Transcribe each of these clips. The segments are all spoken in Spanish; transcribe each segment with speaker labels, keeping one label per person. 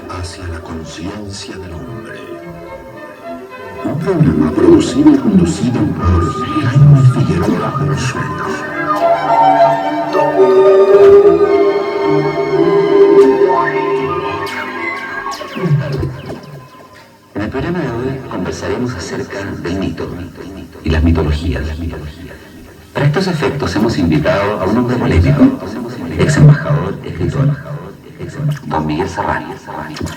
Speaker 1: Hacia la conciencia del hombre. Un programa producido y conducido por Jaime Figueroa Consuelo.
Speaker 2: En el programa de hoy conversaremos acerca del mito y las mitologías. Para estos efectos hemos invitado a un hombre polémico, ex embajador, escritor, don Miguel Serrano,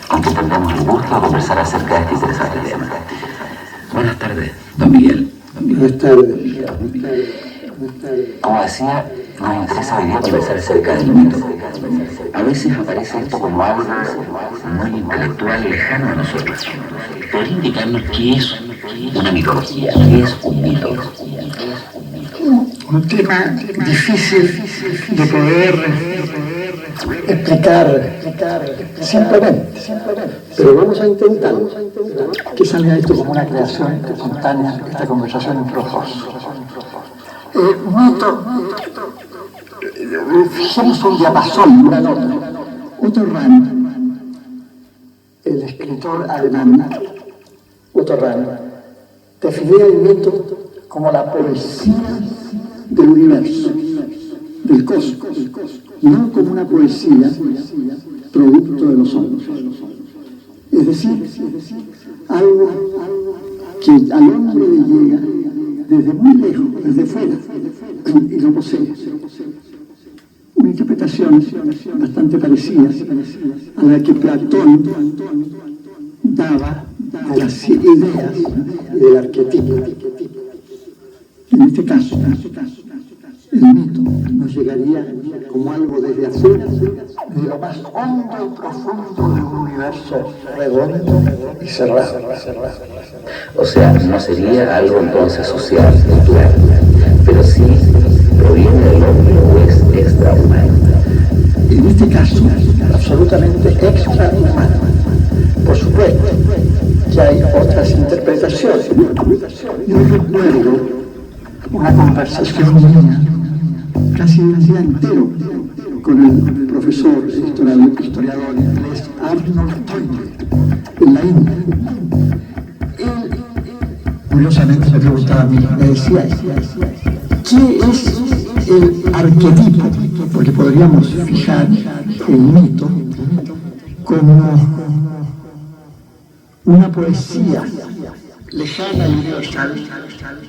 Speaker 2: con quien tendremos el gusto de conversar acerca de este interesante tema. Buenas tardes, don Miguel.
Speaker 3: Buenas tardes.
Speaker 2: Como decía, nos interesa hoy día conversar acerca del mito. A veces aparece esto como algo muy intelectual, lejano a nosotros. ¿Podría indicarnos qué es una mitología? ¿Qué es un mito?
Speaker 3: Un tema difícil de poder explicar simplemente, pero vamos a intentar que salga esto como una creación espontánea, esta conversación entre los dos. Mito, fijemos un diapasón, una nota. Otto Rann, el escritor alemán, Otto Rann, definía el mito como la poesía del universo, del cosmos, no como una poesía producto de los hombres. Es decir, algo que al hombre le llega desde muy lejos, desde fuera, y lo posee. Una interpretación bastante parecida a la que Platón daba de las ideas y del arquetipo. En este caso, el mito nos llegaría como algo desde afuera, desde lo más hondo y profundo de un universo redondo y cerrado.
Speaker 2: O sea, no sería algo entonces social, cultural, pero sí proviene del hombre o es extrahumano.
Speaker 3: En este caso, absolutamente extrahumano. Por supuesto que hay otras interpretaciones. Yo recuerdo una conversación mía, casi un día entero, con el profesor historiador inglés Arnold Toynbee, en la India. Él, curiosamente, me preguntaba a mí, me decía, ¿qué es el arquetipo? Porque podríamos fijar el mito como una poesía lejana y universal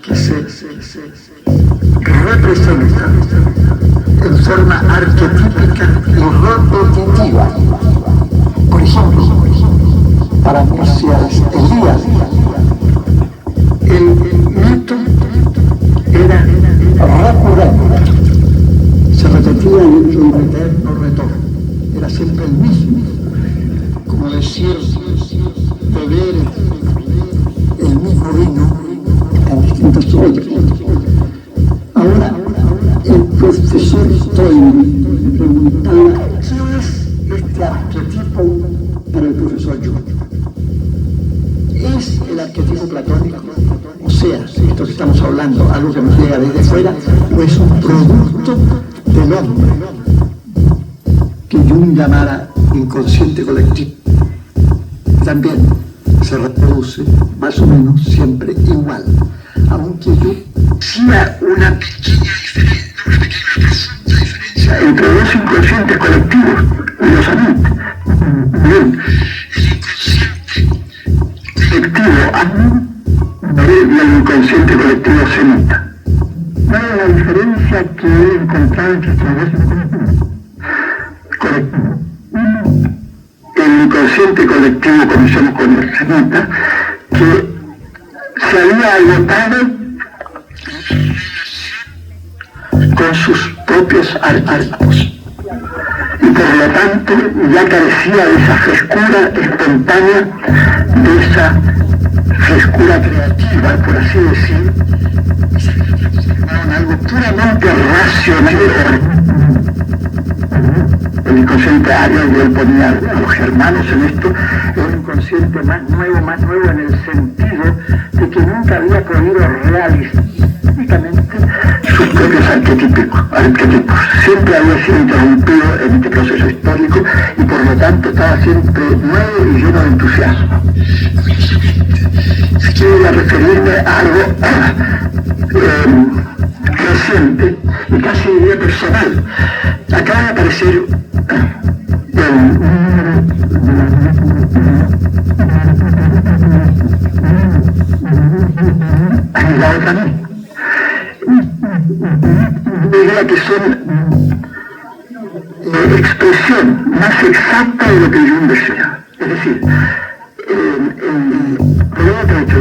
Speaker 3: que se representa en forma arquetípica y repetitiva. Por ejemplo, para Mesías Elías, el mito era recurrente, se repetía dentro de un eterno retorno, era siempre el mismo, como decir, beber el mismo vino en distintos ollas. Ahora, el profesor Toynbee me preguntaba, ¿qué es este arquetipo para el profesor Jung? ¿Es el arquetipo platónico? O sea, esto que estamos hablando, algo que nos llega desde fuera, o es un producto del hombre, que Jung llamara inconsciente colectivo. También se reproduce más o menos siempre igual, aunque yo hacía una pequeña profunda diferencia entre dos inconscientes colectivos, curiosamente. Bien, el inconsciente colectivo y el inconsciente colectivo semita. ¿Cuál es la diferencia que he encontrado entre estos dos inconscientes colectivos? El inconsciente colectivo, comencemos con el semita, que se había agotado con sus propios arquetipos y por lo tanto ya carecía de esa frescura espontánea, de esa frescura creativa, por así decir, algo puramente racional. El inconsciente ario, y él ponía a los germanos en esto, es un inconsciente más nuevo en el sentido de que nunca había podido realizar sus propios arquetipos. Siempre había sido interrumpido en este proceso histórico y por lo tanto estaba siempre nuevo y lleno de entusiasmo. Quiero referirme a algo reciente y casi diría personal. Acaba de aparecer el la otra no. Diría que son expresión más exacta de lo que Jung desea. Es decir, por otro hecho,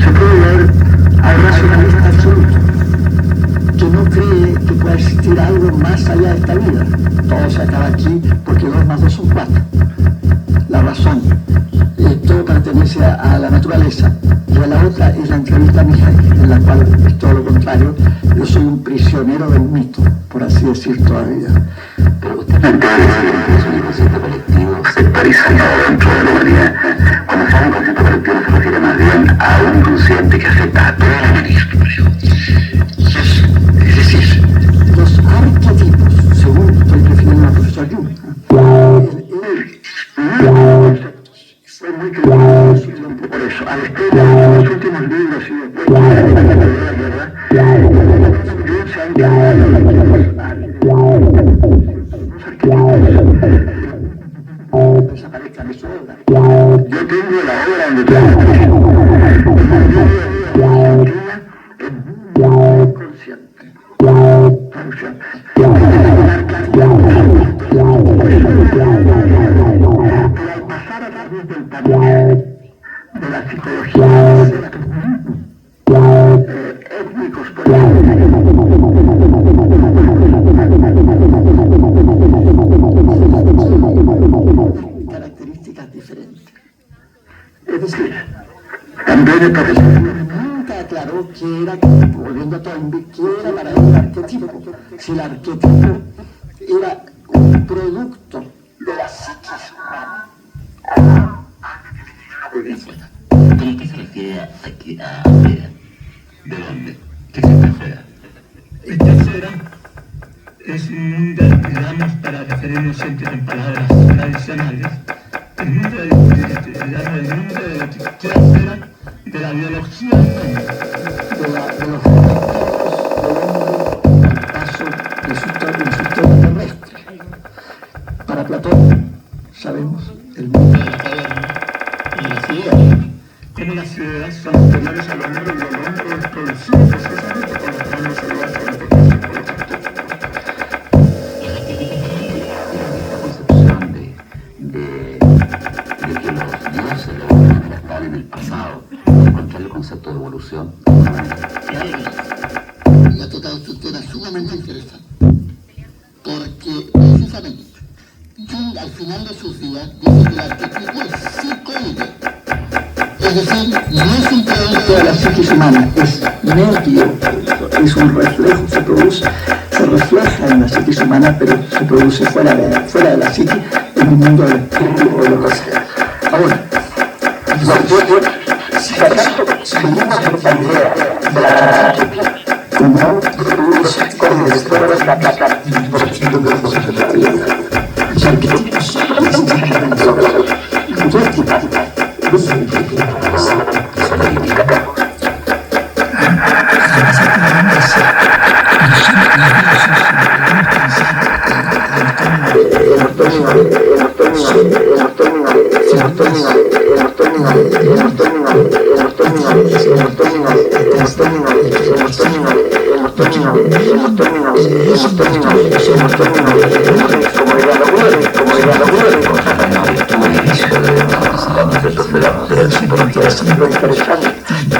Speaker 3: se puede ver al racionalista absoluto, que no cree que pueda existir algo más allá de esta vida. Todo se acaba aquí porque 2 más 2 son 4. La razón, todo pertenece a la naturaleza. Y a la otra es la entrevista a Mijail, en la cual es todo lo contrario. Yo soy un prisionero del mito, por así decir, todavía.
Speaker 2: Pero usted no entiende que es un inconsciente colectivo sectorizado dentro de la humanidad. Cuando se habla de inconsciente colectivo se refiere más bien a un inconsciente que afecta a toda la humanidad.
Speaker 3: Es decir, los arquetipos, según estoy refiriendo al profesor Jung, fue muy crítico por eso. Al estudio de los últimos libros y después de la guerra, Jung se ha encargado de desaparezcan de su obra. Yo tengo la obra donde trabajo. Consciente. Traducción. Pero al pasar a través del panel de la psicología étnicos características diferentes. Es decir, también el profesor nunca aclaró que era, volviendo a Toynbee, que era para él el arquetipo. Si el arquetipo era un producto de la psiquis humana.
Speaker 2: ¿Pero qué se refiere aquí a Freda? ¿De dónde? ¿Qué es Freda?
Speaker 4: Esta esfera es un mundo, digamos, para referirnos siempre en palabras tradicionales, el mundo de la esfera de la biología
Speaker 3: de los paso de su historia terrestre. Para Platón, sabemos, el mundo de la caverna y las ideas.
Speaker 4: Como las ideas son anteriores al hombre y el hombre es producido precisamente por los grandes ideas de la tecnología por lo tanto.
Speaker 2: Esta concepción de que los dioses de alguna manera están en el pasado, encontrar el concepto de evolución.
Speaker 3: La total estructura es sumamente interesante, porque precisamente Jung al final de sus días dice que el arquetipo es psicoide. Es decir, no es un producto de la psiquis humana, es medio, es un reflejo, se refleja en la psiquis humana, pero se produce fuera de la psiquis, en un mundo del espíritu o de lo que sea. Ahora, si acaso seguimos esta idea de la psiquis como con el estado de la plata por ejemplo de los procesos de la vida, los arquetipos simplemente lo que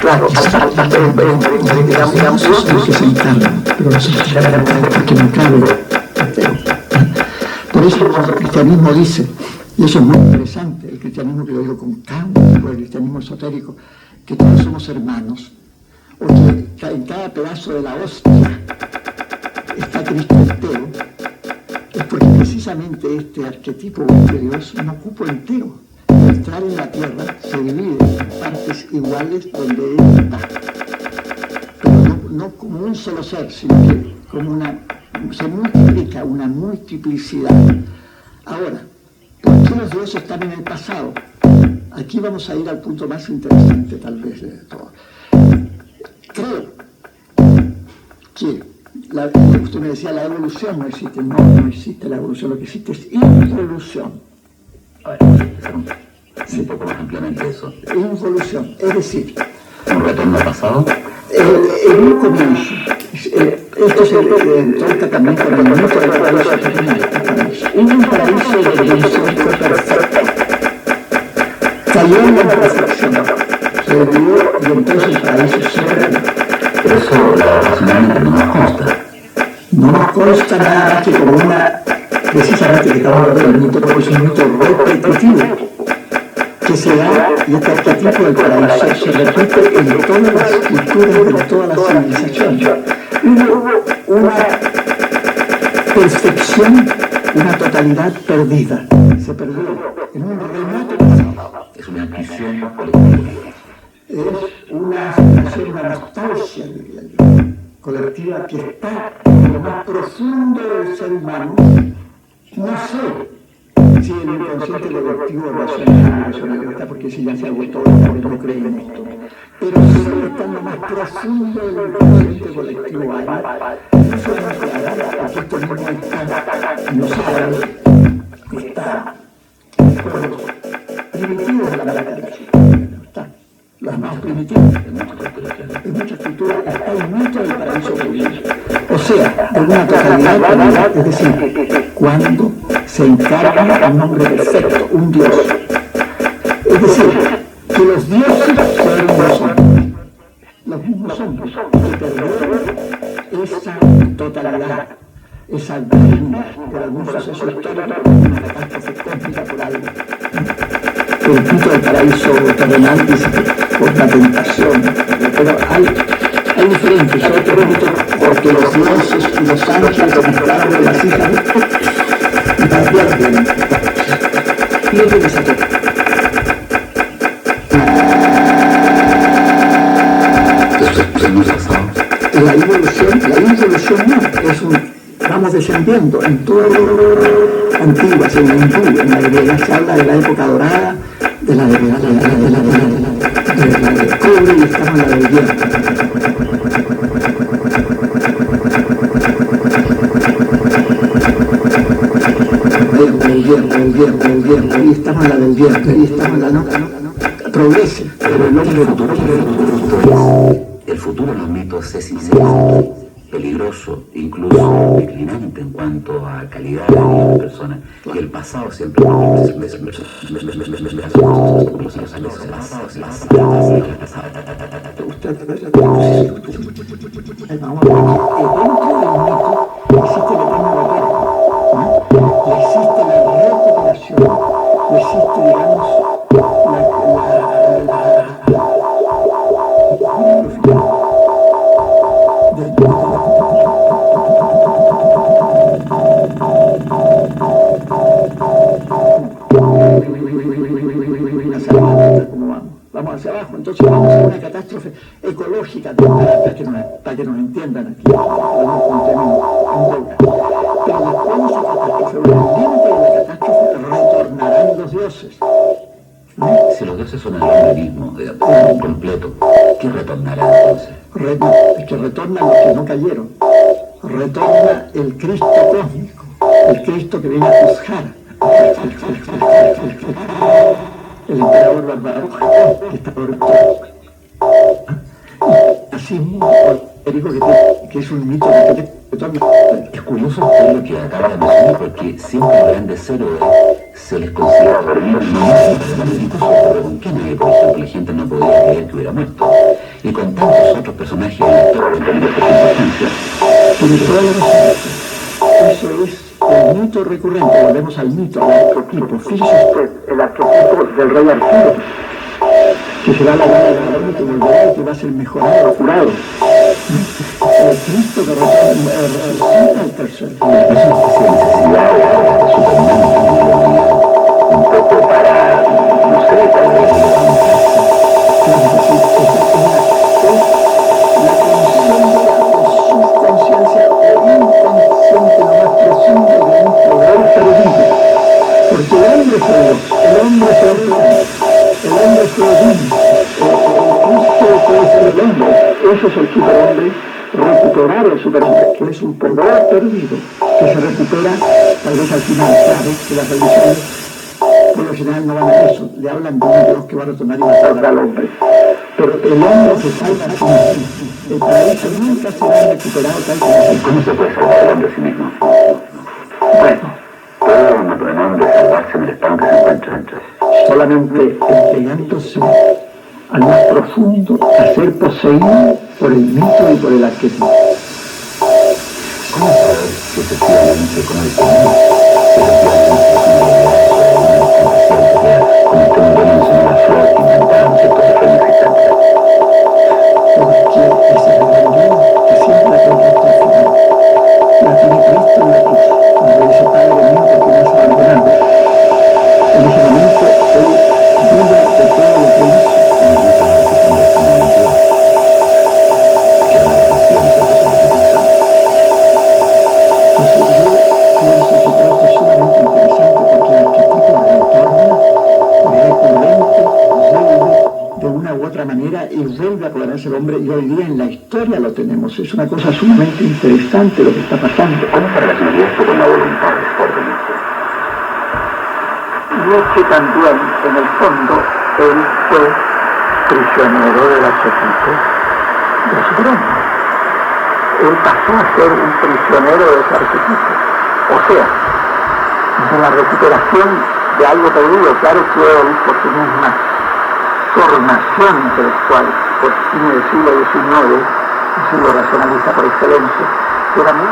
Speaker 3: claro, digamos, hay que sentarlo, pero no se porque no cabe. Por eso el cristianismo dice, y eso es muy interesante, el cristianismo que lo digo con calma, el cristianismo esotérico, que todos somos hermanos, o que en cada pedazo de la hostia está Cristo entero, es porque precisamente precisamente este arquetipo de Dios no cupo entero. Al entrar en la tierra se divide en partes iguales donde Él está. Pero no como un solo ser, sino que como se multiplica, una multiplicidad. Ahora, ¿por qué los dioses están en el pasado? Aquí vamos a ir al punto más interesante, tal vez, de todo. Creo que, usted me decía, la evolución no existe. No existe la evolución, lo que existe es involución.
Speaker 2: A ver, un poco más ampliamente eso.
Speaker 3: Involución, es decir,
Speaker 2: ¿Un retorno al pasado?
Speaker 3: en un comienzo, esto se toca también con el mito del paraíso terrenal. Un paraíso de redención fue perfecto. Cayó en la perfección, se olvidó y entonces el paraíso se perdió.
Speaker 2: Pero eso racionalmente no nos consta.
Speaker 3: No nos consta nada que como precisamente que estamos hablando del mito, porque es un mito repetitivo, que se da, y este arquetipo del paraíso se repite en todas las culturas de todas las civilizaciones. Hubo una perfección, una totalidad perdida. Se perdió en un remoto pasado.
Speaker 2: Es una intuición colectiva.
Speaker 3: Es una aspiración, una nostalgia, diría yo, colectiva que está en lo más profundo del ser humano. No sé si el inconsciente colectivo racional está, porque si ya se agotó, no creen en esto. Pero sí está en lo más profundo del inconsciente colectivo. Eso es aclarar, porque esto mismo está, no sabe, está por los primitivos de la materia. Está. Las más primitivas, en muchas culturas está el mito del paraíso perdido. O sea, de una totalidad perdida, es decir, cuando se encarna un hombre perfecto, un dios. Es decir, que los dioses fueron los hombres, los mismos hombres, que perdieron esa totalidad, esa divinidad por algún suceso histórico, una catástrofe cósmica por algo. El mito del paraíso terrenal dice que por la tentación, pero hay diferentes, otros mitos, porque los dioses y los ángeles entraron de las hijas y la pierden esa totalidad. La involución no, es vamos descendiendo en todo antiguas, en la hindú, en la griega se habla de la época dorada, de la del cobre y estamos en la del hierro. Y estamos en la del hierro, y estamos en la no progrese, pero el hombre
Speaker 2: el futuro en los mitos es incierto, peligroso, incluso declinante en cuanto a calidad de vida de la persona. Y el pasado siempre
Speaker 3: vamos hacia abajo, entonces vamos a una catástrofe ecológica para que nos entiendan aquí, pero después de esa catástrofe, el límite de la catástrofe, retornarán los dioses.
Speaker 2: Si los dioses son el hombre mismo, completo, ¿qué retornará entonces?
Speaker 3: Es que retornan los que no cayeron, retorna el Cristo cósmico, el Cristo que viene a juzgar. El emperador Barbaroja, que está por todo. Así que es un mito que todo.
Speaker 2: Es curioso usted lo que acaba de mencionar, porque siempre los grandes héroes se les considera pero ¿con qué nadie, por ejemplo, la gente no podía creer que hubiera muerto? Y con tantos otros personajes de la historia de importancia.
Speaker 3: Tiene toda la razón. Eso es el mito recurrente, volvemos al mito, al arquetipo. Fíjese usted, el arquetipo del rey Arturo, que será la gana de Faraón y que volverá y que va a ser mejorado, curado. El Cristo que resucita al tercer día.
Speaker 2: Es una especie de necesidad de poco para, no sé, tal vez...
Speaker 3: Conciencia o inconsciente, lo más profundo de un poder perdido. Porque el hombre fue Dios, el hombre fue Dios, el hombre fue Dios, el Cristo puede ser el hombre, eso es el superhombre, recuperar el superhombre, que es un poder perdido, que se recupera tal vez al final, claro, que las religiones por lo general no van a eso, le hablan de un Dios que va a retornar y va a salvar al hombre. Pero el hombre se salva a sí mismo. El paraíso nunca será recuperado tal como se...
Speaker 2: ¿Cómo se puede salvar el hombre a sí mismo?
Speaker 3: Bueno,
Speaker 2: ¿Puede un hombre salvarse en el estado en que se encuentra?
Speaker 3: solamente entregándose al más profundo, a ser poseído por el mito y por el arquetipo.
Speaker 2: ¿Cómo saber si efectivamente con el Señor, si efectivamente como usted me dio una flor inventada, ¿no es cierto?, de forma existente?
Speaker 3: Porque esa es la realidad que siempre la contesta al final. La tiene Cristo en la cruz. Cuando dice Padre mío, porque me has abandonado. En ese momento él duda de todo lo que hizo. Entonces yo pienso que todo esto es sumamente interesante porque el arquetipo retorna, recurrente, vuelve de una u otra manera y vuelve a cobrarse el hombre, y hoy día en la historia lo tenemos. Es una cosa sumamente interesante lo que está pasando.
Speaker 2: ¿Cómo se relacionaría esto con la voluntad de Dios?
Speaker 3: Y es que también, en el fondo, él fue prisionero del arquetipo del superhombre. Él pasó a ser un prisionero de ese arquetipo. O sea, de la recuperación de algo perdido. Claro que él, por su misma formación intelectual, por fin del siglo XIX, un siglo racionalista por excelencia, era muy